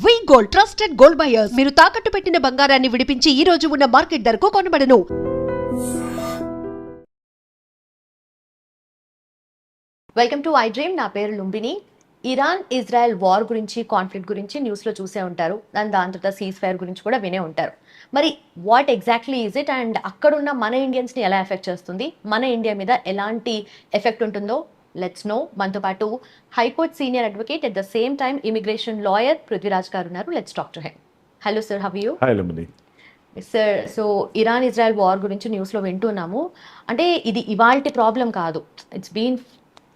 వి gold trusted gold buyers మీరు తాకట్టు పెట్టిన బంగారాన్ని విడిపించి ఈ రోజు ఉన్న మార్కెట్ ధరకు కొనబడను. Welcome to I dream. నా పేరు లుంబిని. ఇరాన్ ఇజ్రాయెల్ వార్ గురించి, కాన్ఫ్లిక్ట్ గురించి న్యూస్లో చూసే ఉంటారు. దాని తర్వాత సీజ్ ఫైర్ గురించి కూడా వినే ఉంటారు. మరి what exactly is it and అక్కడున్న మన ఇండియన్స్ని ఎలా ఎఫెక్ట్ చేస్తుంది, మన ఇండియా మీద ఎలాంటి ఎఫెక్ట్ ఉంటుందో లెట్స్ నో. మనతో పాటు high court senior advocate at the same time immigration lawyer Prithviraj గారు ఉన్నారు. Let's talk to him. Hello sir, how are you? Hi Lumbini. Sir, so Iran Israel war గురించి న్యూస్లో వింటున్నాము. అంటే ఇది ఇవాల్టి ప్రాబ్లం కాదు, ఇట్స్ బీన్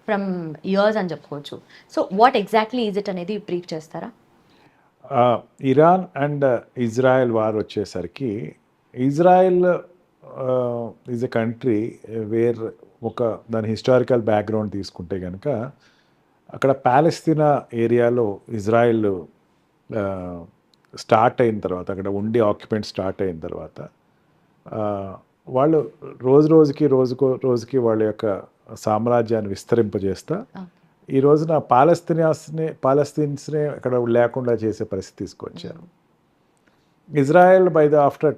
ఫ్రమ్ ఇయర్స్ అని చెప్పుకోవచ్చు. So what exactly is it అనేది బ్రీఫ్ చేస్తారా? ఇరాన్ అండ్ ఇజ్రాయెల్ వార్ వచ్చేసరికి, Israel is a country where దాని హిస్టారికల్ బ్యాక్గ్రౌండ్ తీసుకుంటే కనుక అక్కడ ప్యాలెస్తీనా ఏరియాలో ఇజ్రాయెల్ స్టార్ట్ అయిన తర్వాత, అక్కడ ఉండి ఆక్యుపెంట్ స్టార్ట్ అయిన తర్వాత వాళ్ళు రోజుకి వాళ్ళ యొక్క సామ్రాజ్యాన్ని విస్తరింపజేస్తా ఈ రోజున పాలస్తీన్స్ని అక్కడ లేకుండా చేసే పరిస్థితి తీసుకొచ్చారు. Israel after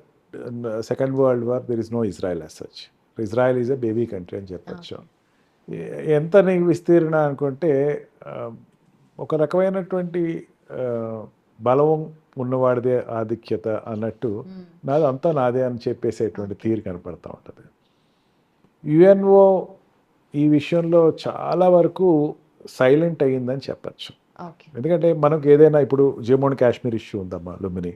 second world war there is no Israel as such. Israel is a baby country అని చెప్పచ్చు. ఎంత నీకు విస్తీర్ణ అనుకుంటే ఒక రకమైనటువంటి బలం ఉన్నవాడిదే ఆధిక్యత అన్నట్టు నాది అంతా నాదే అని చెప్పేసేటువంటి తీరు కనపడతా ఉంటుంది. యుఎన్ఓ ఈ విషయంలో చాలా వరకు సైలెంట్ అయ్యిందని చెప్పచ్చు. ఎందుకంటే మనకు ఏదైనా ఇప్పుడు జమ్మూ అండ్ కాశ్మీర్ ఇష్యూ ఉందమ్మా లుంబిని.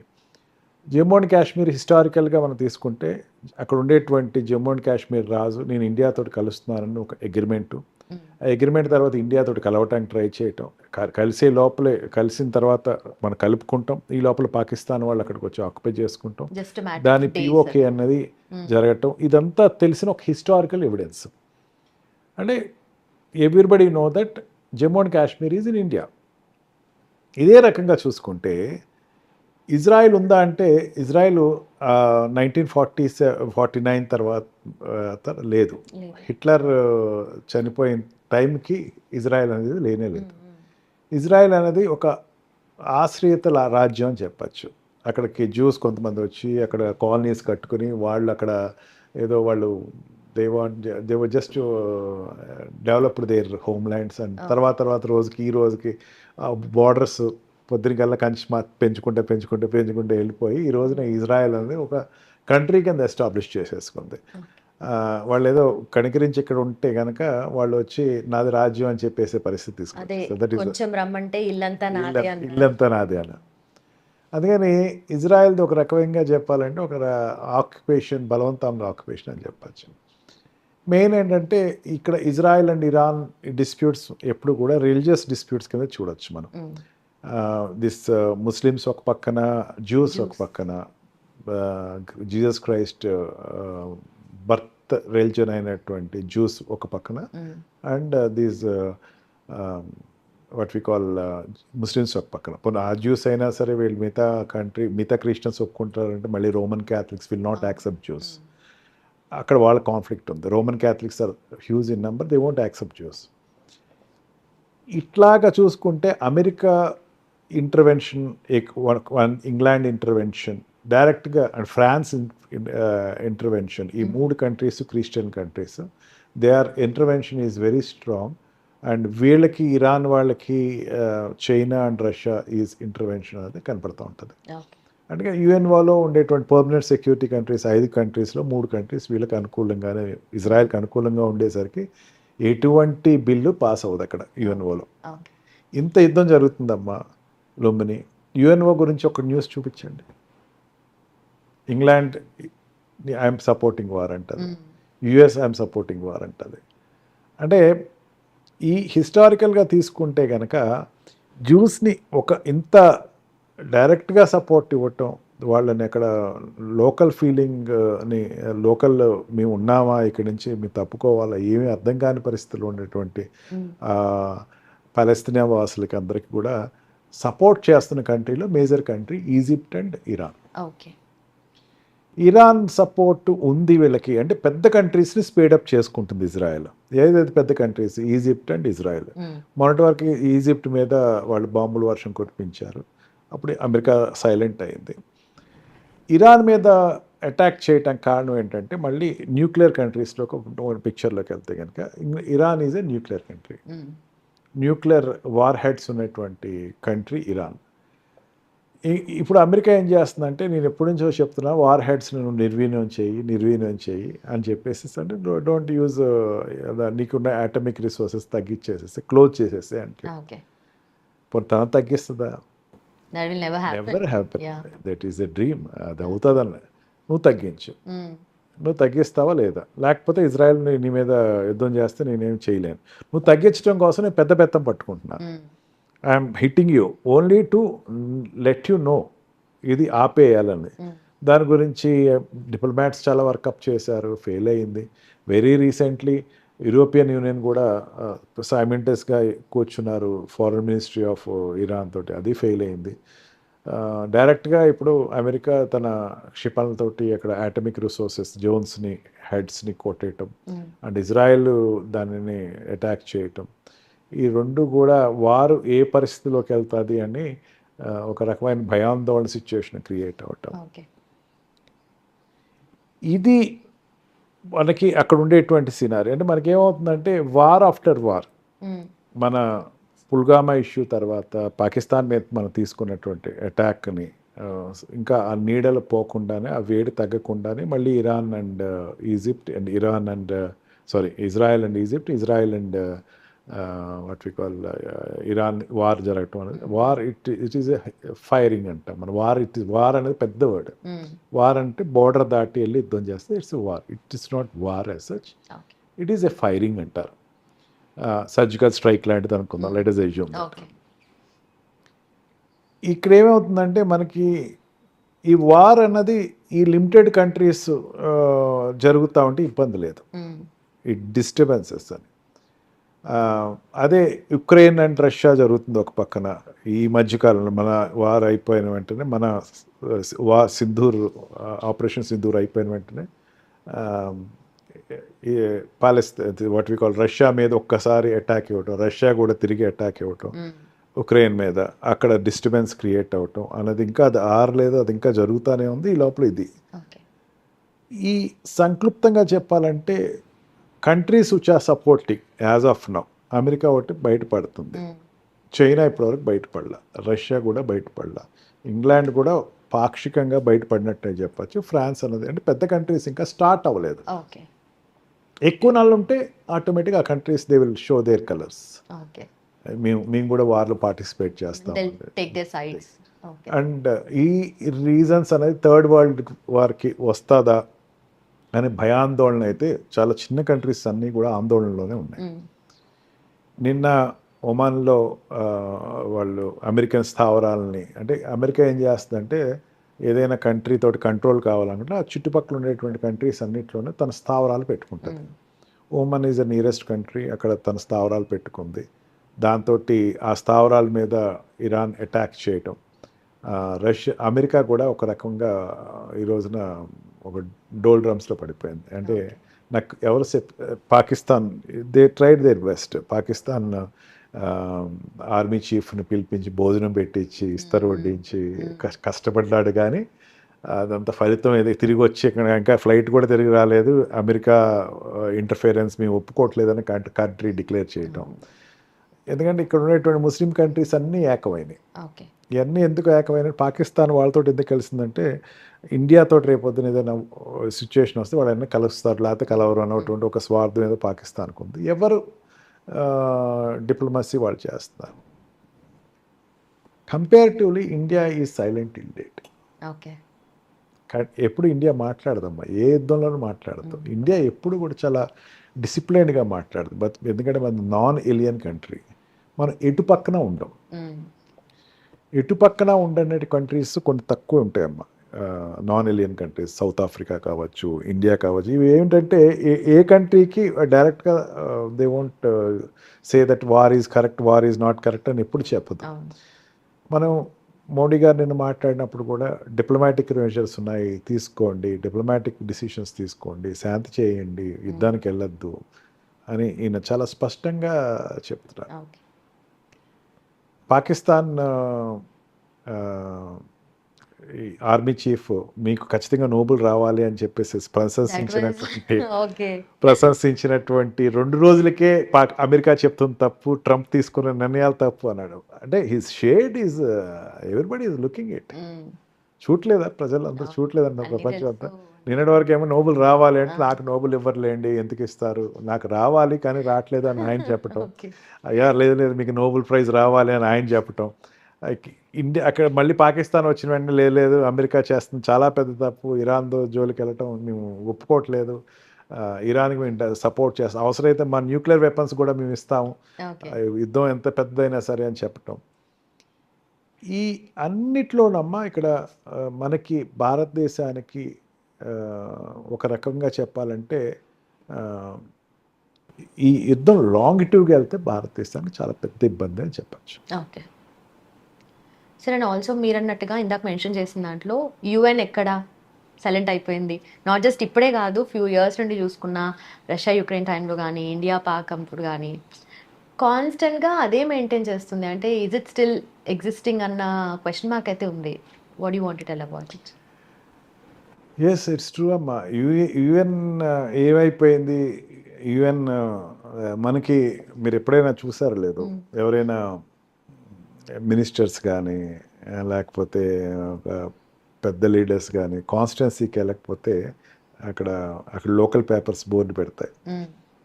జమ్మూ అండ్ కాశ్మీర్ హిస్టారికల్గా మనం తీసుకుంటే అక్కడ ఉండేటువంటి జమ్మూ అండ్ కాశ్మీర్ రాజు నేను ఇండియాతో కలుస్తున్నానని ఒక అగ్రిమెంటు, ఆ అగ్రిమెంట్ తర్వాత ఇండియాతో కలవటానికి ట్రై చేయటం, కలిసిన తర్వాత మనం కలుపుకుంటాం, ఈ లోపల పాకిస్తాన్ వాళ్ళు అక్కడికి వచ్చి ఆక్యుపై చేసుకుంటాం, దాని పిఓకే అన్నది జరగటం, ఇదంతా తెలిసిన ఒక హిస్టారికల్ ఎవిడెన్స్. అంటే everybody know that Jammu and Kashmir is in India. ఇదే రకంగా చూసుకుంటే ఇజ్రాయెల్ ఉందా అంటే ఇజ్రాయెల్ 1949 తర్వాత లేదు. హిట్లర్ చనిపోయిన టైంకి ఇజ్రాయెల్ అనేది లేనే. ఇజ్రాయెల్ అనేది ఒక ఆశ్రయిత రాజ్యం అని చెప్పచ్చు. అక్కడికి జ్యూస్ కొంతమంది వచ్చి అక్కడ కాలనీస్ కట్టుకుని వాళ్ళు అక్కడ ఏదో వాళ్ళు they were just developed their home lands and తర్వాత ఈ రోజుకి బార్డర్స్ పొద్దునికల్లా కంచి పెంచుకుంటే వెళ్ళిపోయి ఈ రోజున ఇజ్రాయెల్ అనేది ఒక కంట్రీ కింద ఎస్టాబ్లిష్ చేసేసుకుంది. వాళ్ళు ఏదో కనికరించి ఇక్కడ ఉంటే కనుక వాళ్ళు వచ్చి నాది రాజ్యం అని చెప్పేసే పరిస్థితి తీసుకుంటారు. ఇల్లంతా నాది అని. అందుకని ఇజ్రాయెల్ది ఒక రకంగా చెప్పాలంటే ఒక ఆక్యుపేషన్, బలవంతంగా ఆక్యుపేషన్ అని చెప్పచ్చు. మెయిన్ ఏంటంటే ఇక్కడ ఇజ్రాయెల్ అండ్ ఇరాన్ డిస్ప్యూట్స్ ఎప్పుడు కూడా రిలీజియస్ డిస్ప్యూట్స్ కింద చూడొచ్చు మనం. ముస్లిమ్స్ ఒక పక్కన, జ్యూస్ ఒక పక్కన, జీసస్ క్రైస్ట్ బర్త్ రిలిజన్ అయినటువంటి జ్యూస్ ఒక పక్కన, and these what we call Muslims ఒక పక్కన. ఆ జ్యూస్ అయినా సరే వీళ్ళు మిగతా క్రిస్టియన్స్ ఒప్పుకుంటారంటే మళ్ళీ Roman Catholics will not accept Jews. అక్కడ వాళ్ళ కాన్ఫ్లిక్ట్ ఉంది. Roman Catholics are huge in number, they won't accept Jews. ఇట్లాగా చూసుకుంటే అమెరికా ఇంటర్వెన్షన్, ఇంగ్లాండ్ ఇంటర్వెన్షన్ డైరెక్ట్గా, అండ్ ఫ్రాన్స్ ఇంటర్వెన్షన్, ఈ మూడు countries Christian countries, they are intervention is very strong. And వీళ్ళకి Iran వాళ్ళకి China and Russia is intervention అనేది కనపడుతూ ఉంటుంది. అంటే యుఎన్ఓలో ఉండేటువంటి పర్మనెంట్ సెక్యూరిటీ కంట్రీస్ 5 కంట్రీస్లో 3 కంట్రీస్ వీళ్ళకి అనుకూలంగానే, ఇజ్రాయెల్కి అనుకూలంగా ఉండేసరికి ఎటువంటి బిల్లు పాస్ అవ్వదు అక్కడ యుఎన్ఓలో. ఇంత యుద్ధం జరుగుతుందమ్మా లుంబిని. యుఎన్ఓ గురించి ఒక న్యూస్ చూపించండి. ఇంగ్లాండ్ ఐఎమ్ సపోర్టింగ్ వార్ అంటుంది, యుఎస్ ఐఎమ్ సపోర్టింగ్ వార్ అంటుంది. అంటే ఈ హిస్టారికల్గా తీసుకుంటే కనుక జ్యూస్ని ఒక ఇంత డైరెక్ట్గా సపోర్ట్ ఇవ్వటం, వాళ్ళని అక్కడ లోకల్ ఫీలింగ్ని, మేము ఉన్నామా ఇక్కడి నుంచి మేము తప్పుకోవాలా, ఏమీ అర్థం కాని పరిస్థితుల్లో ఉండేటువంటి పాలస్తీనా వాసులకి అందరికీ కూడా సపోర్ట్ చేస్తున్న కంట్రీలో major country Egypt and Iran. Iran support ఉంది వీళ్ళకి. అంటే పెద్ద కంట్రీస్ని స్పీడప్ చేసుకుంటుంది ఇజ్రాయెల్. ఏదైతే పెద్ద కంట్రీస్ ఈజిప్ట్ అండ్ ఇజ్రాయెల్. మొన్నటి వరకు ఈజిప్ట్ మీద వాళ్ళు బాంబుల వర్షం కురిపించారు. అప్పుడు అమెరికా సైలెంట్ అయింది. ఇరాన్ మీద అటాక్ చేయటం కారణం ఏంటంటే మళ్ళీ న్యూక్లియర్ కంట్రీస్లో ఒక పిక్చర్లోకి వెళ్తే కనుక Iran is a nuclear country. Nuclear war heads ఉన్నటువంటి కంట్రీ ఇరాన్. ఇప్పుడు అమెరికా ఏం చేస్తుందంటే నేను ఎప్పటి నుంచో చెప్తున్నా వార్ హెడ్స్ నువ్వు నిర్వీర్యం చేయి అని చెప్పేసి అంటే డోంట్ యూజ్ నీకున్న ఆటమిక్ రిసోర్సెస్ తగ్గించేసేసి క్లోజ్ చేసేసి అంటే తన తగ్గిస్తుందా? Never happy. That is a dream. అది అవుతుందన్న నువ్వు తగ్గించు. నువ్వు తగ్గిస్తావా లేదా? లేకపోతే ఇజ్రాయెల్ నీ మీద యుద్ధం చేస్తే నేనేం చేయలేను. నువ్వు తగ్గించడం కోసం నేను పెద్ద బెత్తం పట్టుకుంటున్నాను. I'm hitting you only to let you know ఇది ఆపేయాలని. దాని గురించి డిప్లొమాట్స్ చాలా వర్కప్ చేశారు, ఫెయిల్ అయ్యింది. వెరీ రీసెంట్లీ యూరోపియన్ యూనియన్ కూడా సైమెంటస్గా కూర్చున్నారు ఫారెన్ మినిస్ట్రీ ఆఫ్ ఇరాన్ తోటి, అది ఫెయిల్ అయింది. డైరెక్ట్గా ఇప్పుడు అమెరికా తన క్షిపణులతోటి అక్కడ ఆటమిక్ రిసోర్సెస్ జోన్స్ని హెడ్స్ని కొట్టేయటం అండ్ ఇజ్రాయెల్ దానిని అటాక్ చేయటం, ఈ రెండు కూడా వారు ఏ పరిస్థితిలోకి వెళ్తుంది అని ఒక రకమైన భయాందోళన సిచ్యువేషన్ క్రియేట్ అవ్వటం. ఇది మనకి అక్కడ ఉండేటువంటి సినారీ. అంటే మనకేమవుతుందంటే వార్ ఆఫ్టర్ వార్, మన పుల్వామా ఇష్యూ తర్వాత పాకిస్తాన్ మీద మనం తీసుకున్నటువంటి అటాక్ని ఇంకా ఆ నీడలు పోకుండానే, ఆ వేడి తగ్గకుండానే మళ్ళీ Iran and Egypt and Israel and Egypt, Israel and what we call Iran war జరగటం అనేది war. It is a firing అంటాం మన వార్ అనేది పెద్ద వర్డ్. వార్ అంటే బోర్డర్ దాటి వెళ్ళి యుద్ధం చేస్తే its war. It is not war as such, it is a firing అంటారు. సర్జికల్ స్ట్రైక్ లాంటిది అనుకుందాం, లెట్ అస్ అస్యూమ్. ఇక్కడ ఏమవుతుందంటే మనకి ఈ వార్ అన్నది ఈ లిమిటెడ్ కంట్రీస్ జరుగుతూ ఉంటే ఇబ్బంది లేదు, ఇట్ డిస్టర్బెన్సెస్ అని. అదే యుక్రెయిన్ అండ్ రష్యా జరుగుతుంది ఒక పక్కన. ఈ మధ్యకాలంలో మన వార్ అయిపోయిన వెంటనే, మన ఆపరేషన్ సింధూర్ అయిపోయిన వెంటనే వాట్ వి కాల్ రష్యా మీద ఒక్కసారి అటాక్ ఇవ్వటం, రష్యా కూడా తిరిగి అటాక్ ఇవ్వటం ఉక్రెయిన్ మీద, అక్కడ డిస్టర్బెన్స్ క్రియేట్ అవ్వటం అన్నది ఇంకా అది ఆరలేదు, అది ఇంకా జరుగుతూనే ఉంది. ఈ లోపల ఇది ఈ సంక్లుప్తంగా చెప్పాలంటే countries which are supporting as of now, America ఒకటి బయటపడుతుంది, చైనా ఇప్పటివరకు బయటపడలా, రష్యా కూడా బయటపడలా, ఇంగ్లాండ్ కూడా పాక్షికంగా బయటపడినట్టే చెప్పచ్చు. ఫ్రాన్స్ అన్నది అంటే పెద్ద కంట్రీస్ ఇంకా స్టార్ట్ అవ్వలేదు. ఎక్కువ నాళ్ళు ఉంటే ఆటోమేటిక్గా ఆ countries they will show their colours. మేము కూడా వార్లో పార్టిసిపేట్ చేస్తాం. అండ్ ఈ రీజన్స్ అనేది థర్డ్ వరల్డ్ వార్కి వస్తుందా అనే భయాందోళన అయితే చాలా చిన్న కంట్రీస్ అన్నీ కూడా ఆందోళనలోనే ఉన్నాయి. నిన్న ఒమాన్లో వాళ్ళు అమెరికన్ స్థావరాలని, అంటే అమెరికా ఏం చేస్తుందంటే ఏదైనా కంట్రీ తోటి కంట్రోల్ కావాలనుకుంటే ఆ చుట్టుపక్కల ఉండేటువంటి కంట్రీస్ అన్నింటిలోనే తన స్థావరాలు పెట్టుకుంటుంది. Oman is the nearest country, అక్కడ తన స్థావరాలు పెట్టుకుంది. దాంతో ఆ స్థావరాల మీద ఇరాన్ అటాక్ చేయటం, అమెరికా కూడా ఒక రకంగా ఈ రోజున ఒక డోల్ డ్రమ్స్లో పడిపోయింది. అంటే నాకు ఎవరు Pakistan they tried their best. Pakistan army చీఫ్ని పిలిపించి భోజనం పెట్టించి ఇస్తరు వడ్డించి కష్టపడ్డాడు, కానీ అదంత ఫలితం ఏదో తిరిగి వచ్చి ఇంకా ఫ్లైట్ కూడా తిరిగి రాలేదు. అమెరికా ఇంటర్ఫిరెన్స్ మేము ఒప్పుకోవట్లేదని కంట్రీ డిక్లేర్ చేయటం. ఎందుకంటే ఇక్కడ ఉండేటువంటి ముస్లిం కంట్రీస్ అన్నీ ఏకమైనాయి. ఇవన్నీ ఎందుకు ఏకమైనాయి? పాకిస్తాన్ వాళ్ళతో ఎందుకు కలిసిందంటే ఇండియాతో రేపొద్దున ఏదైనా సిచ్యువేషన్ వస్తే వాళ్ళన్నీ కలుస్తారు, లేకపోతే కలవరు అన్నటువంటి ఒక స్వార్థం ఏదో పాకిస్తాన్కు ఉంది. ఎవరు డిప్లొమసీ వాళ్ళు చేస్తున్నారు. Comparatively India is silent in date. ఎప్పుడు ఇండియా మాట్లాడదమ్మా, ఏ యుద్ధంలోనూ మాట్లాడదు. ఇండియా ఎప్పుడు కూడా చాలా డిసిప్లైన్డ్గా మాట్లాడదు. బట్ ఎందుకంటే మన నాన్ ఏలియన్ కంట్రీ, మనం ఎటు పక్కన ఉండం. ఎటు పక్కన ఉండనే కంట్రీస్ కొన్ని తక్కువ ఉంటాయమ్మా, non aligned countries. South Africa కావచ్చు, ఇండియా కావచ్చు. ఇవి ఏమిటంటే ఏ కంట్రీకి డైరెక్ట్గా they won't say that war is correct, war is not correct అని ఎప్పుడు చెప్పదు. మనం మోడీ గారు నిన్న మాట్లాడినప్పుడు కూడా డిప్లొమాటిక్ మెజర్స్ ఉన్నాయి, తీసుకోండి, డిప్లొమాటిక్ డిసిషన్స్ తీసుకోండి, శాంతి చేయండి, యుద్ధానికి వెళ్ళొద్దు అని ఈయన చాలా స్పష్టంగా చెప్తున్నారు. పాకిస్తాన్ ఈ ఆర్మీ చీఫ్ మీకు ఖచ్చితంగా నోబెల్ రావాలి అని చెప్పేసి ఓకే. ప్రశంసించినటువంటి 2 రోజులకే అమెరికా చెప్తుంది తప్పు, ట్రంప్ తీసుకున్న నిర్ణయాలు తప్పు అన్నాడు. అంటే his shade is everybody is looking it. చూడలేదా ప్రజలందరూ, చూడలేదన్న ప్రపంచం అంతా. నిన్నటి వరకు ఏమో నోబెల్ రావాలి అంటే నాకు నోబెల్ ఇవ్వరులేండి, ఎందుకు ఇస్తారు, నాకు రావాలి కానీ రావట్లేదు అని ఆయన చెప్పటం, అయ్యా లేదు లేదు మీకు నోబెల్ ప్రైజ్ రావాలి అని ఆయన చెప్పటం. ఇండియా అక్కడ మళ్ళీ పాకిస్తాన్ వచ్చిన వెంటనే లేదు లేదు అమెరికా చేస్తుంది చాలా పెద్ద తప్పు, ఇరాన్తో జోలికి వెళ్ళటం మేము ఒప్పుకోవట్లేదు, ఇరాన్కి మేము సపోర్ట్ చేస్తాం, అవసరమైతే మా న్యూక్లియర్ వెపన్స్ కూడా మేము ఇస్తాము, యుద్ధం ఎంత పెద్దదైనా సరే అని చెప్పటం. ఈ అన్నిట్లోనమ్మా ఇక్కడ మనకి భారతదేశానికి ఒక రకంగా చెప్పాలంటే ఈ యుద్ధం లాంగిటివ్గా వెళ్తే భారతదేశానికి చాలా పెద్ద ఇబ్బంది అని చెప్పచ్చు. ఓకే సరే. అండ్ ఆల్సో మీరు అన్నట్టుగా ఇందాక మెన్షన్ చేసిన దాంట్లో యుఎన్ ఎక్కడ సైలెంట్ అయిపోయింది, నాట్ జస్ట్ ఇప్పుడే కాదు, ఫ్యూ ఇయర్స్ నుండి చూసుకున్న రష్యా యుక్రెయిన్ టైంలో కానీ, ఇండియా పాక్ అప్పుడు కానీ కాన్స్టెంట్గా అదే మెయింటైన్ చేస్తుంది. అంటే ఈజ్ ఇట్ స్టిల్ ఎగ్జిస్టింగ్ అన్న క్వశ్చన్ మార్క్ అయితే ఉంది. What you want to tell about it? Yes, it's true అమ్మా. యుఎన్ ఏమైపోయింది, యుఎన్ మనకి మీరు ఎప్పుడైనా చూసారో లేదు, ఎవరైనా మినిస్టర్స్ కానీ లేకపోతే పెద్ద లీడర్స్ కానీ కాన్స్టిట్యున్సీకి వెళ్ళకపోతే అక్కడ లోకల్ పేపర్స్ బోర్డు పెడతాయి,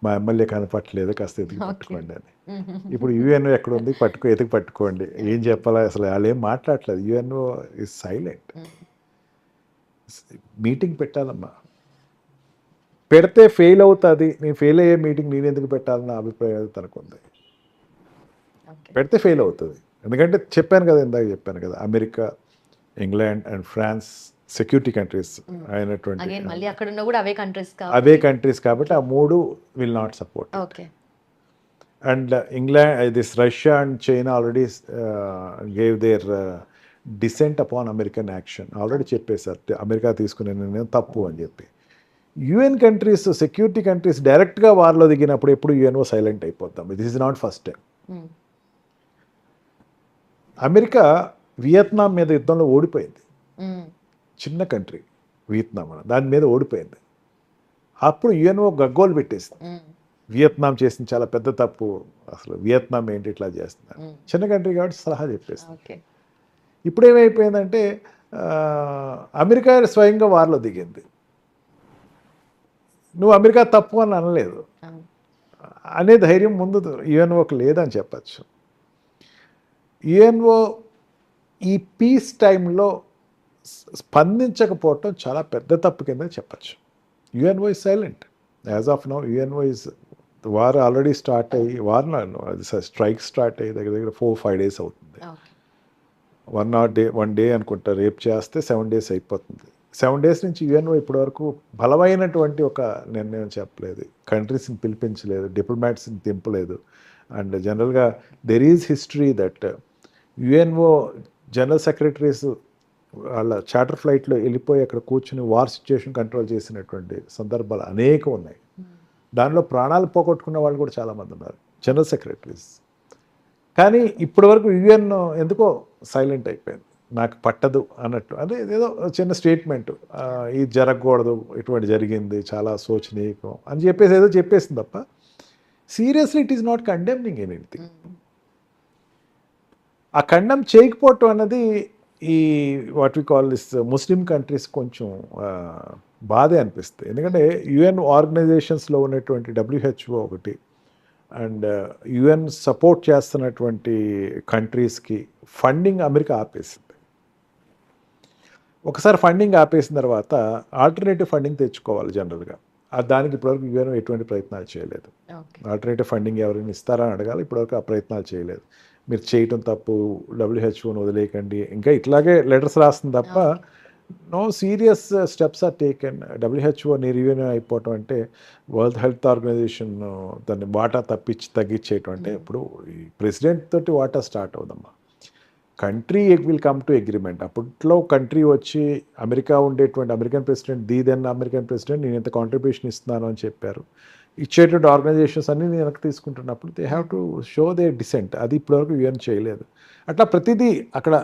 మా ఎమ్మెల్యే కనపట్టలేదు కాస్త ఎతికి పట్టుకోండి అని. ఇప్పుడు యుఎన్ఓ ఎక్కడ ఉంది, ఎతికి పట్టుకోండి, ఏం చెప్పాలా అసలు వాళ్ళు ఏం మాట్లాడలేదు. UNO is silent. మీటింగ్ పెట్టాలమ్మా, పెడితే ఫెయిల్ అవుతుంది, నేను ఫెయిల్ అయ్యే మీటింగ్ నేను ఎందుకు పెట్టాలన్న అభిప్రాయం తనకుంది. పెడితే ఫెయిల్ అవుతుంది, ఎందుకంటే చెప్పాను కదా, ఇందాక చెప్పాను కదా, America, England and France security countries అయినటువంటి అవే కంట్రీస్ కాబట్టి ఆ 3 will not support. And England, this Russia and China already gave their dissent upon American action. Already చెప్పేశారు అమెరికా తీసుకునే నిర్ణయం తప్పు అని చెప్పి. యుఎన్ కంట్రీస్, సెక్యూరిటీ కంట్రీస్ డైరెక్ట్గా వార్లో దిగినప్పుడు ఎప్పుడు యుఎన్ఓ సైలెంట్ అయిపోతాం. This is not first time. America Vietnam మీద యుద్ధంలో ఓడిపోయింది, చిన్న కంట్రీ వియత్నాం, దాని మీద ఓడిపోయింది. అప్పుడు యుఎన్ఓ గగ్గోలు పెట్టేసింది, వియత్నాం చేసిన చాలా పెద్ద తప్పు, అసలు వియత్నాం ఏంటి ఇట్లా చేస్తున్నారు, చిన్న కంట్రీ కాబట్టి సలహా చెప్పేసింది. ఇప్పుడు ఏమైపోయిందంటే అమెరికా స్వయంగా వార్లో దిగింది. నువ్వు అమెరికా తప్పు అని అనలేదు అనే ధైర్యం ముందు యుఎన్ఓకి లేదని చెప్పచ్చు. యుఎన్ఓ ఈ పీస్ టైంలో స్పందించకపోవటం చాలా పెద్ద తప్పు కింద చెప్పచ్చు. UNO is silent as of now. UNO is war already start అయ్యి, స్ట్రైక్ స్టార్ట్ అయ్యి దగ్గర 4-5 days అవుతుంది. 1 day అనుకుంటా, రేపు చేస్తే 7 days అయిపోతుంది. 7 days నుంచి యుఎన్ఓ ఇప్పటివరకు బలమైనటువంటి ఒక నిర్ణయం చెప్పలేదు, కంట్రీస్ని పిలిపించలేదు, డిప్లొమాట్స్ని దింపలేదు. అండ్ జనరల్గా there is history that UNO general secretaries వాళ్ళ చార్టర్ ఫ్లైట్లో వెళ్ళిపోయి అక్కడ కూర్చుని వార్ సిచ్యుయేషన్ కంట్రోల్ చేసినటువంటి సందర్భాలు అనేకం ఉన్నాయి. దానిలో ప్రాణాలు పోగొట్టుకున్న వాళ్ళు కూడా చాలామంది ఉన్నారు, జనరల్ సెక్రటరీస్. కానీ ఇప్పటి వరకు యుఎన్ ఎందుకో సైలెంట్ అయిపోయింది, నాకు పట్టదు అన్నట్టు. అదే ఏదో చిన్న స్టేట్మెంట్, ఇది జరగకూడదు, ఇటువంటి జరిగింది, చాలా శోచనీయకం అని చెప్పేసి ఏదో చెప్పేసింది తప్ప seriously it is not condemning anything. ఆ కండెమ్ చేయకపోవటం అన్నది ఈ what we call this Muslim countries కొంచెం బాధే అనిపిస్తుంది. ఎందుకంటే యుఎన్ ఆర్గనైజేషన్స్లో ఉన్నటువంటి WHO ఒకటి అండ్ యుఎన్ సపోర్ట్ చేస్తున్నటువంటి కంట్రీస్కి ఫండింగ్ అమెరికా ఆపేసింది. ఒకసారి ఫండింగ్ ఆపేసిన తర్వాత ఆల్టర్నేటివ్ ఫండింగ్ తెచ్చుకోవాలి జనరల్గా. దానికి ఇప్పటివరకు యుఎన్ ఎటువంటి ప్రయత్నాలు చేయలేదు. ఆల్టర్నేటివ్ ఫండింగ్ ఎవరైనా ఇస్తారని అడగాలి, ఇప్పటివరకు ఆ ప్రయత్నాలు చేయలేదు. మీరు చేయటం తప్పు, WHOని వదిలేయకండి, ఇంకా ఇట్లాగే లెటర్స్ రాస్తుంది తప్ప no serious steps are taken. WHO నిర్వీర్యం అయిపోవటం అంటే వరల్డ్ హెల్త్ ఆర్గనైజేషన్ దాన్ని వాటా తగ్గించేయటం అంటే ఇప్పుడు ఈ ప్రెసిడెంట్ తోటి వాటా స్టార్ట్ అవుదమ్మా. Country will come to agreement. అప్పట్లో కంట్రీ వచ్చి అమెరికా ఉండేటువంటి American president, then American president నేను ఇంత కాంట్రిబ్యూషన్ ఇస్తున్నాను అని చెప్పారు. ఇచ్చేటువంటి ఆర్గనైజేషన్స్ అన్ని వెనక్కి తీసుకుంటున్నప్పుడు they have to show their dissent. అది ఇప్పటివరకు యుఎన్ చేయలేదు. అట్లా ప్రతిదీ అక్కడ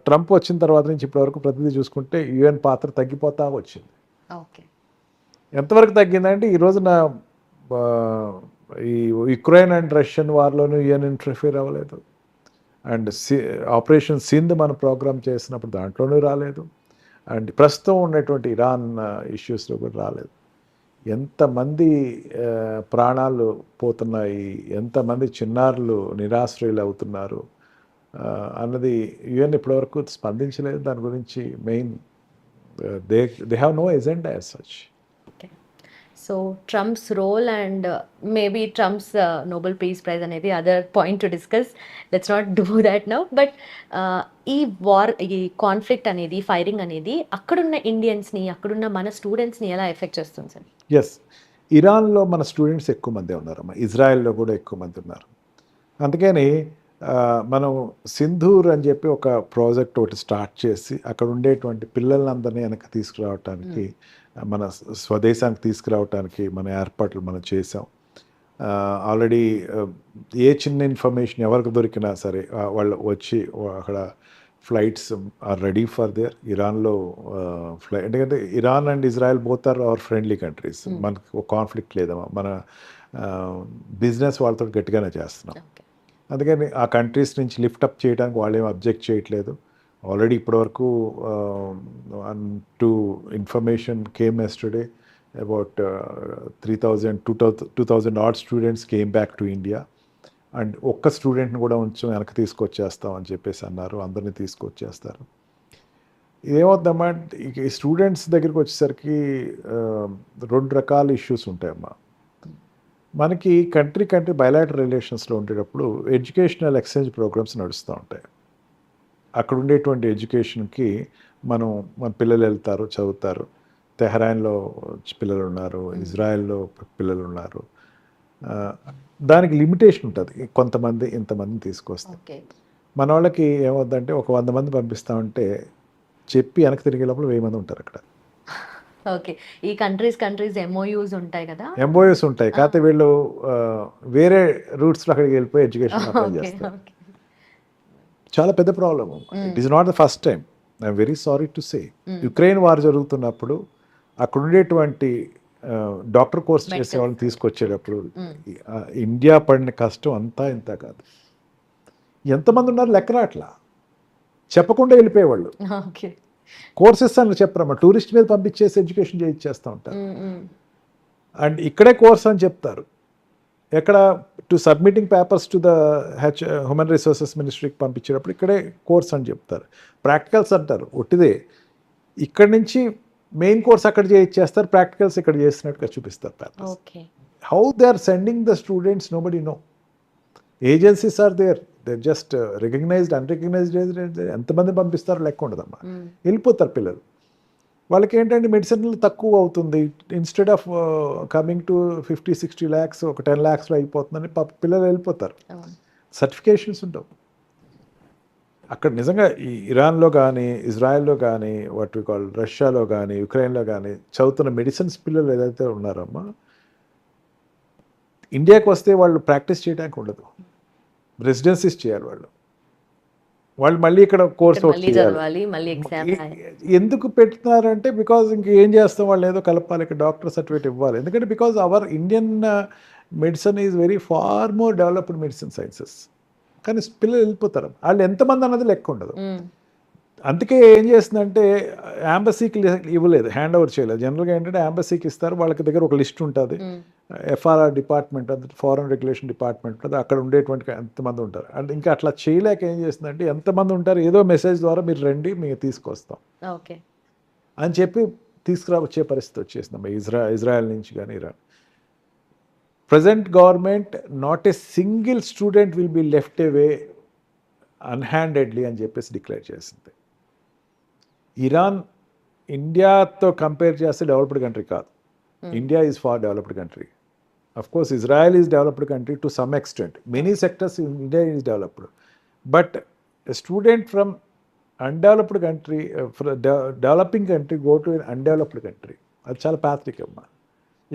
ట్రంప్ వచ్చిన తర్వాత నుంచి ఇప్పటివరకు ప్రతిదీ చూసుకుంటే యుఎన్ పాత్ర తగ్గిపోతా వచ్చింది. ఓకే. ఎంతవరకు తగ్గిందంటే ఈ రోజున ఆ, ఈ యుక్రెయిన్ అండ్ రష్యన్ వార్లోనూ యుఎన్ ఇంటర్ఫియర్ అవ్వలేదు. అండ్ ఆపరేషన్ సింధ్ మనం ప్రోగ్రామ్ చేసినప్పుడు దాంట్లోనూ రాలేదు. అండ్ ప్రస్తుతం ఉన్నటువంటి ఇరాన్ ఇష్యూస్లో కూడా రాలేదు. ఎంతమంది ప్రాణాలు పోతున్నాయి, ఎంతమంది చిన్నారులు నిరాశ్రయులు అవుతున్నారు అన్నది యుఎన్ ఇప్పటివరకు స్పందించలేదు. దాని గురించి main they have no agenda as such. So Trump's role and maybe Trump's Nobel peace prize అనేది other point to discuss. Let's not do that now. But ఈ కాన్ఫ్లిక్ట్ అనేది, ఫైరింగ్ అనేది అక్కడున్న ఇండియన్స్ని, అక్కడున్న మన స్టూడెంట్స్ని ఎలా ఎఫెక్ట్ చేస్తుంది సార్? ఎస్, ఇరాన్లో మన స్టూడెంట్స్ ఎక్కువ మంది ఉన్నారమ్మా, ఇజ్రాయెల్లో కూడా ఎక్కువ మంది ఉన్నారు. అందుకని మనం సింధూర్ అని చెప్పి ఒక ప్రాజెక్ట్ ఒకటి స్టార్ట్ చేసి అక్కడ ఉండేటువంటి పిల్లలందరినీ వెనక్కి తీసుకురావటానికి, మన స్వదేశానికి తీసుకురావటానికి మన ఏర్పాట్లు మనం చేసాం. ఆల్రెడీ ఏ చిన్న ఇన్ఫర్మేషన్ ఎవరికి దొరికినా సరే వాళ్ళు వచ్చి అక్కడ flights are ready for there. ఇరాన్లో ఎందుకంటే Iran and Israel both are our friendly countries. మనకు ఒక కాన్ఫ్లిక్ట్ లేదమ్మా, మన బిజినెస్ వాళ్ళతో గట్టిగానే చేస్తున్నాం. అందుకని ఆ కంట్రీస్ నుంచి లిఫ్ట్ అప్ చేయడానికి వాళ్ళు ఏం అబ్జెక్ట్ చేయట్లేదు. ఆల్రెడీ ఇప్పటివరకు 2 information came yesterday about 2,000 odd students came back to India. And ఒక్క స్టూడెంట్ని కూడా కొంచెం వెనక్కి తీసుకొచ్చేస్తాం అని చెప్పేసి అన్నారు. అందరినీ తీసుకొచ్చేస్తారు. ఏమవుతుందమ్మా, ఈ స్టూడెంట్స్ దగ్గరికి వచ్చేసరికి 2 రకాల ఇష్యూస్ ఉంటాయమ్మా. మనకి కంట్రీ బయలాటరల్ రిలేషన్స్లో ఉండేటప్పుడు ఎడ్యుకేషనల్ ఎక్స్చేంజ్ ప్రోగ్రామ్స్ నడుస్తూ ఉంటాయి. అక్కడ ఉండేటువంటి ఎడ్యుకేషన్కి మన పిల్లలు వెళ్తారు, చదువుతారు. తెహరాన్లో పిల్లలు ఉన్నారు, ఇజ్రాయెల్లో పిల్లలు ఉన్నారు. దానికి లిమిటేషన్ ఉంటుంది, కొంతమంది ఇంతమందిని తీసుకొస్తాం. మన వాళ్ళకి ఏమవుద్దంటే ఒక 100 మంది పంపిస్తామంటే చెప్పి వెనక్కి తిరిగేటప్పుడు 1000 మంది ఉంటారు అక్కడ. ఓకే. ఈ కంట్రీస్ ఎంఓయూస్ ఉంటాయి కదా, ఎంఓయూస్ ఉంటాయి. కాకపోతే వీళ్ళు వేరే రూట్స్లో అక్కడికి వెళ్ళిపోయి ఎడ్యుకేషన్ అప్లై చేస్తారు. చాలా పెద్ద problem. It is not the first time. I'm very sorry to say, Ukraine war జరుగుతున్నప్పుడు అక్కడ ఉండేటువంటి డాక్టర్ కోర్స్ చేసే వాళ్ళని తీసుకొచ్చేటప్పుడు ఇండియా పడిన కష్టం అంతా ఇంత కాదు. ఎంతమంది ఉన్నారు లెక్క రాట్లా, చెప్పకుండా వెళ్ళిపోయేవాళ్ళు. కోర్సెస్ అని చెప్పరమ్మా, టూరిస్ట్ మీద పంపించేసి ఎడ్యుకేషన్ చేయిచ్చేస్తూ ఉంటారు. అండ్ ఇక్కడే కోర్స్ అని చెప్తారు. ఎక్కడ to submitting papers to the human resources మినిస్ట్రీకి పంపించేటప్పుడు ఇక్కడే కోర్స్ అని చెప్తారు. ప్రాక్టికల్స్ అంటారు, ఒట్టిదే. ఇక్కడి నుంచి మెయిన్ కోర్స్ అక్కడ చేయిచ్చేస్తారు, ప్రాక్టికల్స్ ఇక్కడ చేసినట్టుగా చూపిస్తారు papers. How they are sending the students nobody know. Agencies are there, they just recognised unrecognised. ఎంతమంది పంపిస్తారో లెక్క ఉండదమ్మా, వెళ్ళిపోతారు పిల్లలు. వాళ్ళకి ఏంటంటే మెడిసిన్లు తక్కువ అవుతుంది, instead of coming to 50-60 lakhs ఒక 10 lakhsలో అయిపోతుందని పిల్లలు వెళ్ళిపోతారు. సర్టిఫికేషన్స్ ఉండవు అక్కడ. నిజంగా ఈ ఇరాన్లో కానీ, ఇజ్రాయెల్లో కానీ, వాట్ వి కాల్ రష్యాలో కానీ, యుక్రెయిన్లో కానీ చదువుతున్న మెడిసిన్స్ పిల్లలు ఏదైతే ఉన్నారమ్మా, ఇండియాకి వస్తే వాళ్ళు ప్రాక్టీస్ చేయడానికి ఉండదు, రెసిడెన్సీస్ చేయాలి వాళ్ళు మళ్ళీ ఇక్కడ కోర్స్ చదవాలి, మళ్ళీ ఎగ్జామ్. ఎందుకు పెడుతున్నారంటే బికాజ్ ఇంకేం చేస్తాం, వాళ్ళు ఏదో కలపాలి, ఇక్కడ డాక్టర్ సర్టిఫికేట్ ఇవ్వాలి. ఎందుకంటే because our Indian medicine is very far more developed medicine sciences. కానీ పిల్లలు వెళ్ళిపోతారు, వాళ్ళు ఎంతమంది అన్నది లెక్క ఉండదు. అందుకే ఏం చేస్తుందంటే యాంబసీకి ఇవ్వలేదు, హ్యాండ్ ఓవర్ చేయలేదు. జనరల్గా ఏంటంటే యాంబసీకి ఇస్తారు, వాళ్ళకి దగ్గర ఒక లిస్ట్ ఉంటుంది, ఎఫ్ఆర్ఆర్ డిపార్ట్మెంట్, ఫారెన్ రెగ్యులేషన్ డిపార్ట్మెంట్ ఉంటుంది, అక్కడ ఉండేటువంటి ఎంతమంది ఉంటారు. అంటే ఇంకా అట్లా చేయలేక ఏం చేస్తుందంటే ఎంతమంది ఉంటారు, ఏదో మెసేజ్ ద్వారా మీరు రండి, మేము తీసుకొస్తాం అని చెప్పి తీసుకురావచ్చే పరిస్థితి వచ్చేసింది ఇజ్రాయెల్ నుంచి కానీ Iran. Present government not a single student will be left away unhandedly అని చెప్పేసి డిక్లేర్ చేసింది. ఇరాన్ ఇండియాతో కంపేర్ చేస్తే డెవలప్డ్ కంట్రీ కాదు. India is far developed country. Of course Israel is developed country to some extent. Many sectors India is developed. But student from undeveloped country, developing country go to undeveloped country, అది చాలా pathetic అమ్మా.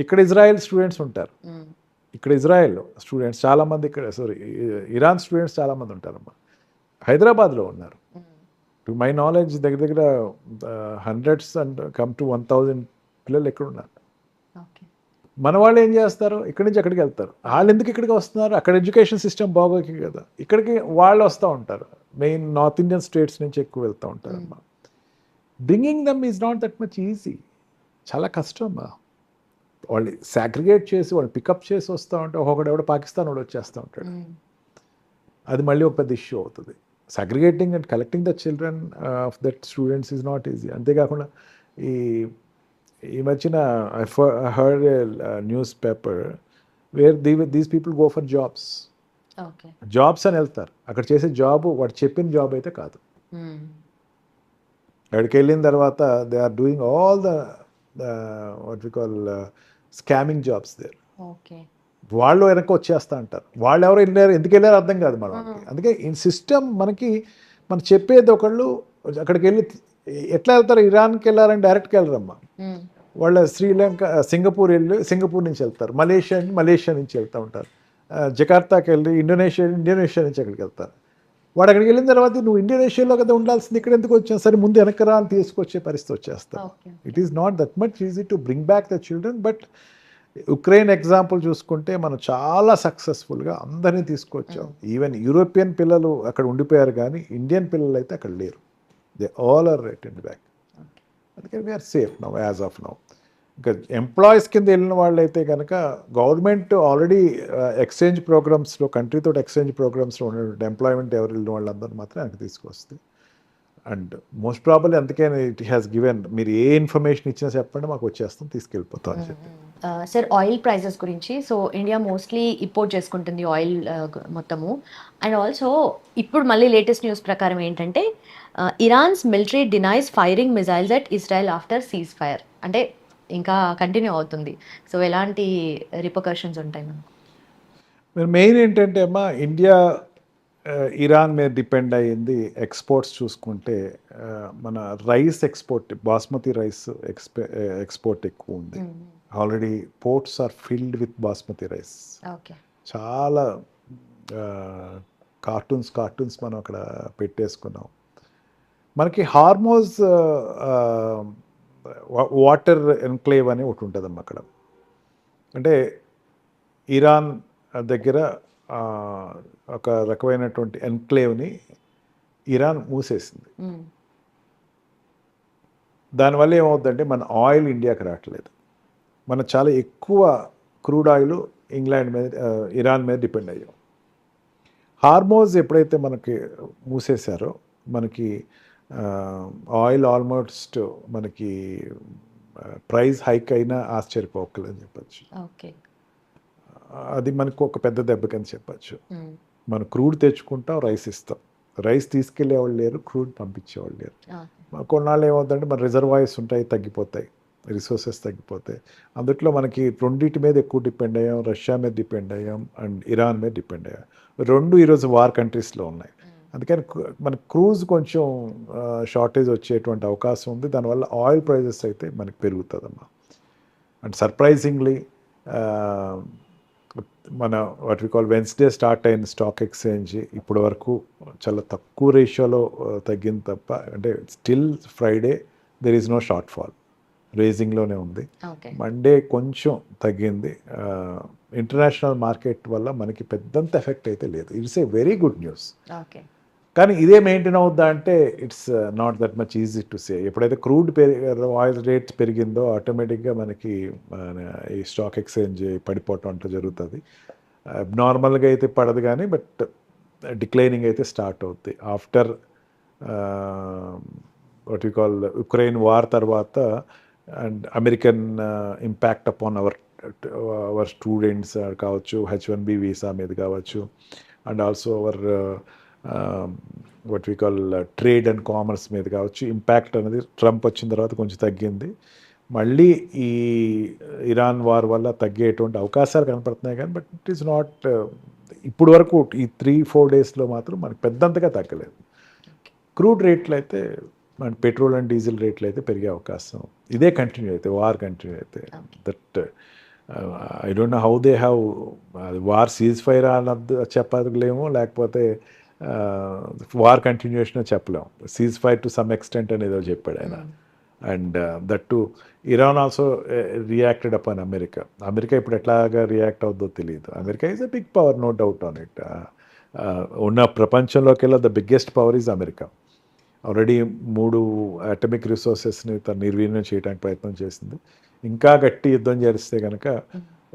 ఇక్కడ Israel students ఉంటారు, ఇక్కడ Israel students చాలామంది, ఇక్కడ Iran students చాలామంది ఉంటారమ్మా. హైదరాబాద్లో ఉన్నారు. టు మై నాలెడ్జ్ దగ్గర దగ్గర హండ్రెడ్స్ అండ్ కమ్ టు 1000 పిల్లలు ఎక్కడ ఉన్నారు. ఓకే. మన వాళ్ళు ఏం చేస్తారు, ఇక్కడి నుంచి అక్కడికి వెళ్తారు. వాళ్ళు ఎందుకు ఇక్కడికి వస్తున్నారు, అక్కడ ఎడ్యుకేషన్ సిస్టమ్ బాగోకి కదా ఇక్కడికి వాళ్ళు వస్తూ ఉంటారు. మెయిన్ నార్త్ ఇండియన్ స్టేట్స్ నుంచి ఎక్కువ వెళ్తూ ఉంటారు అమ్మా. Bringing dum is not that much easy, చాలా కష్టం అమ్మా. వాళ్ళు సాగ్రిగేట్ చేసి వాళ్ళు పికప్ చేసి వస్తూ ఉంటే ఒక్కొక్కడు ఎవడో పాకిస్తాన్ వాడు వచ్చేస్తూ ఉంటాడు. అది మళ్ళీ ఒక పెద్ద ఇష్యూ అవుతుంది. Segregating and collecting the children of that students is not easy. అంతేకాకుండా ఈ మధ్యన I heard newspaper where these people go for jobs. Okay. Jobs అని వెళ్తారు, అక్కడ చేసే జాబ్ వాడు చెప్పిన జాబ్ అయితే కాదు. అక్కడికి వెళ్ళిన తర్వాత they are doing all the what we call scamming jobs there. Okay. వాళ్ళు వెనక్కి వచ్చేస్తా అంటారు. వాళ్ళు ఎవరు వెళ్ళారు, ఎందుకు వెళ్ళారు అర్థం కాదు మనకి. అందుకే ఈ సిస్టమ్ మనకి మనం చెప్పేది ఒకళ్ళు అక్కడికి వెళ్ళి ఎట్లా వెళ్తారు, ఇరాన్కి వెళ్ళారని డైరెక్ట్గా వెళ్ళరమ్మా. వాళ్ళ శ్రీలంక సింగపూర్ వెళ్ళి సింగపూర్ నుంచి వెళ్తారు, మలేషియా నుంచి వెళ్తూ ఉంటారు, జకార్తాకి వెళ్ళి ఇండోనేషియా నుంచి అక్కడికి వెళ్తారు. వాడు అక్కడికి వెళ్ళిన తర్వాత నువ్వు ఇండోనేషియాలో కదా ఉండాల్సింది, ఇక్కడ ఎందుకు వచ్చావు, సరే ముందు వెనక్కి రా అని తీసుకొచ్చే పరిస్థితి వచ్చేస్తాం. It is not that much easy to bring back the children. But Ukraine example చూసుకుంటే మనం చాలా సక్సెస్ఫుల్గా అందరినీ తీసుకొచ్చాం. ఈవెన్ యూరోపియన్ పిల్లలు అక్కడ ఉండిపోయారు, కానీ ఇండియన్ పిల్లలు అయితే అక్కడ లేరు. They all are return back. అందుకని we're safe now as of now. ఇంకా ఎంప్లాయీస్ కింద వెళ్ళిన వాళ్ళు అయితే కనుక గవర్నమెంట్ ఆల్రెడీ ఎక్స్చేంజ్ ప్రోగ్రామ్స్లో, కంట్రీతో ఎక్స్చేంజ్ ప్రోగ్రామ్స్లో ఉన్నటువంటి ఎంప్లాయ్మెంట్ ఎవరు వెళ్ళిన వాళ్ళందరూ మాత్రం ఆయనకు తీసుకొస్తుంది. అండ్ మోస్ట్ ప్రాబబ్లీ అందుకే ఇట్ హ్యాస్ గివెన్, మీరు ఏ ఇన్ఫర్మేషన్ ఇచ్చినా చెప్పండి మాకు వచ్చేస్తాం, తీసుకెళ్ళిపోతాం అని చెప్పి. సార్, ఆయిల్ ప్రైసెస్ గురించి. సో ఇండియా మోస్ట్లీ ఇంపోర్ట్ చేసుకుంటుంది ఆయిల్ మొత్తము. అండ్ ఆల్సో ఇప్పుడు మళ్ళీ లేటెస్ట్ న్యూస్ ప్రకారం ఏంటంటే Iran's military denies firing missiles at Israel after cease fire. అంటే ఇంకా కంటిన్యూ అవుతుంది. సో ఎలాంటి రిపర్కషన్స్ ఉంటాయి మనకు? మెయిన్ ఏంటంటే అమ్మా, ఇండియా ఇరాన్ మీద డిపెండ్ అయ్యింది. ఎక్స్పోర్ట్స్ చూసుకుంటే మన rice export, basmati rice export ఎక్కువ ఉంది. Already ports are filled with basmati rice. Okay. చాలా కార్టూన్స్ మనం అక్కడ పెట్టేసుకున్నాం. మనకి హార్మోజ్ వాటర్ ఎన్క్లేవ్ అని ఒకటి ఉంటుందమ్మా అక్కడ. అంటే ఇరాన్ దగ్గర ఒక రకమైనటువంటి ఎన్క్లేవ్ని ఇరాన్ మూసేసింది. దానివల్ల ఏమవుతుందంటే మన ఆయిల్ ఇండియాకి రావట్లేదు. మనం చాలా ఎక్కువ క్రూడ్ ఆయిల్ ఇరాన్ మీద డిపెండ్ అయ్యాం. హార్మోజ్ ఎప్పుడైతే మనకి మూసేశారో మనకి ఆయిల్ ఆల్మోస్ట్ మనకి ప్రైస్ హైక్ అయినా ఆశ్చర్యపోకలని చెప్పచ్చు. ఓకే. అది మనకు ఒక పెద్ద దెబ్బకని చెప్పచ్చు. మనం క్రూడ్ తెచ్చుకుంటాం, రైస్ ఇస్తాం, రైస్ తీసుకెళ్ళేవాళ్ళు లేరు, క్రూడ్ పంపించేవాళ్ళు లేరు. కొన్నాళ్ళు ఏమవుతుందంటే మన రిజర్వాయర్స్ ఉంటాయి, తగ్గిపోతాయి, రిసోర్సెస్ తగ్గిపోతాయి. అందుట్లో మనకి రెండింటి మీద ఎక్కువ డిపెండ్ అయ్యాం. రష్యా మీద డిపెండ్ అయ్యాం అండ్ ఇరాన్ మీద డిపెండ్ అయ్యాం. రెండు ఈరోజు వార్ కంట్రీస్లో ఉన్నాయి. అందుకని మన క్రూజ్ కొంచెం షార్టేజ్ వచ్చేటువంటి అవకాశం ఉంది. దానివల్ల ఆయిల్ ప్రైజెస్ అయితే మనకి పెరుగుతుందమ్మా. అండ్ సర్ప్రైజింగ్లీ మన what we call Wednesday start అయిన స్టాక్ ఎక్స్చేంజ్ ఇప్పటి వరకు చాలా తక్కువ రేషియోలో తగ్గింది తప్ప, అంటే still Friday there is no short fall, రేజింగ్లోనే ఉంది. మండే కొంచెం తగ్గింది. ఇంటర్నేషనల్ మార్కెట్ వల్ల మనకి పెద్దంత ఎఫెక్ట్ అయితే లేదు. It's a very good news. కానీ ఇదే మెయింటైన్ అవుద్దా అంటే it's not that much easy to say. ఎప్పుడైతే క్రూడ్ ఆయిల్ రేట్స్ పెరిగిందో ఆటోమేటిక్గా మనకి ఈ స్టాక్ ఎక్స్చేంజ్ పడిపోవటం అంటే జరుగుతుంది. నార్మల్గా అయితే పడదు కానీ బట్ డిక్లైనింగ్ అయితే స్టార్ట్ అవుద్ది after what you call Ukraine war తర్వాత. And American impact upon our students కావచ్చు, H1B వీసా మీద కావచ్చు, and also our what we call trade and commerce మీద కావచ్చు. ఇంపాక్ట్ అనేది ట్రంప్ వచ్చిన తర్వాత కొంచెం తగ్గింది. మళ్ళీ ఈ ఇరాన్ వార్ వల్ల తగ్గేటువంటి అవకాశాలు కనపడుతున్నాయి కానీ బట్ ఇట్ ఈస్ నాట్ ఇప్పుడు వరకు ఈ 3-4 డేస్లో మాత్రం మనకి పెద్దంతగా తగ్గలేదు. క్రూడ్ రేట్లు అయితే మన పెట్రోల్ అండ్ డీజిల్ రేట్లు అయితే పెరిగే అవకాశం ఇదే కంటిన్యూ అయితే, వార్ కంటిన్యూ అయితే. That I don't know how they have war cease fire అన్నది చెప్పలేము, లేకపోతే వార్ కంటిన్యూషన్ చెప్పలేము. Cease fire to some extent అని ఏదో చెప్పాడు ఆయన. And that to Iran also reacted upon America. America ఇప్పుడు ఎట్లాగా రియాక్ట్ అవుతుందో తెలియదు. America is a big power, no doubt on it. ఉన్న ప్రపంచంలోకెల్లా the biggest power is America. Already 3 atomic రిసోర్సెస్ని తను నిర్వీర్యం చేయడానికి ప్రయత్నం చేసింది. ఇంకా గట్టి యుద్ధం జరిస్తే కనుక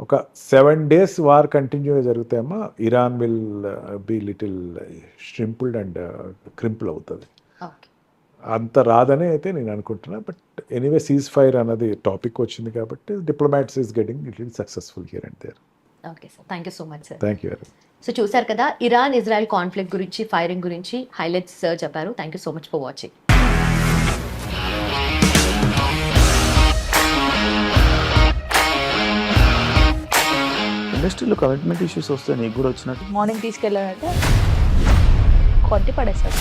ఒక 7 days వార్ కంటిన్యూగా జరిగితేమో Iran will be little shrimpled and crimple అవుతుంది. ఓకే. అంత రాదని అయితే నేను అనుకుంటున్నా. బట్ ఎనీవే సీజ్ ఫైర్ అన్నది టాపిక్ వచ్చింది కాబట్టి diplomats is getting little successful here and there. Okay sir, thank you so much sir. Thank you. So చూసారు కదా, ఇరాన్ ఇజ్రాయెల్ కాన్ఫ్లిక్ట్ గురించి, ఫైరింగ్ గురించి హైలైట్స్ సార్ చెప్పారు. Thank you so much for watching. ఇండస్ట్రీలో commitment issues వస్తే నీకు కూడా వచ్చినట్టు? మార్నింగ్ తీసుకెళ్ళానంటే కొట్టి పడేస్తారు.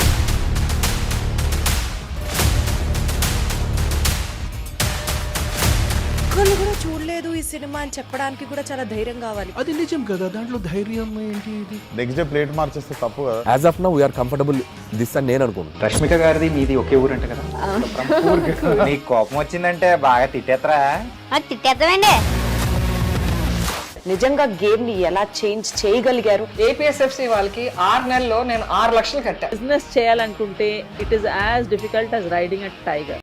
ఒక్కళ్ళు కూడా చూడలేదు ఈ సినిమా అని చెప్పడానికి కూడా చాలా ధైర్యం కావాలి. అది నిజం కదా, దాంట్లో ధైర్యం ఏంటి? ఇది నెక్స్ట్ డే ప్లేట్ మార్చేస్తే తప్పు కదా. As of now we are comfortable this అని నేను అనుకుంటున్నాను. రష్మిక గారిది మీది ఒకే ఊరు అంట కదా? నీకు కోపం వచ్చిందంటే బాగా తిట్టేత్తరా? తిట్టేద్దామండి. నిజంగా గేమ్ ని ఎలా చేంజ్ చేయగలిగారు? ఏపీఎస్ఎఫ్సి వాళ్ళకి 6 నెలల్లో నేను 6 లక్షలు కట్టా. బిజినెస్ చేయాలనుకుంటే it is as difficult as riding a tiger.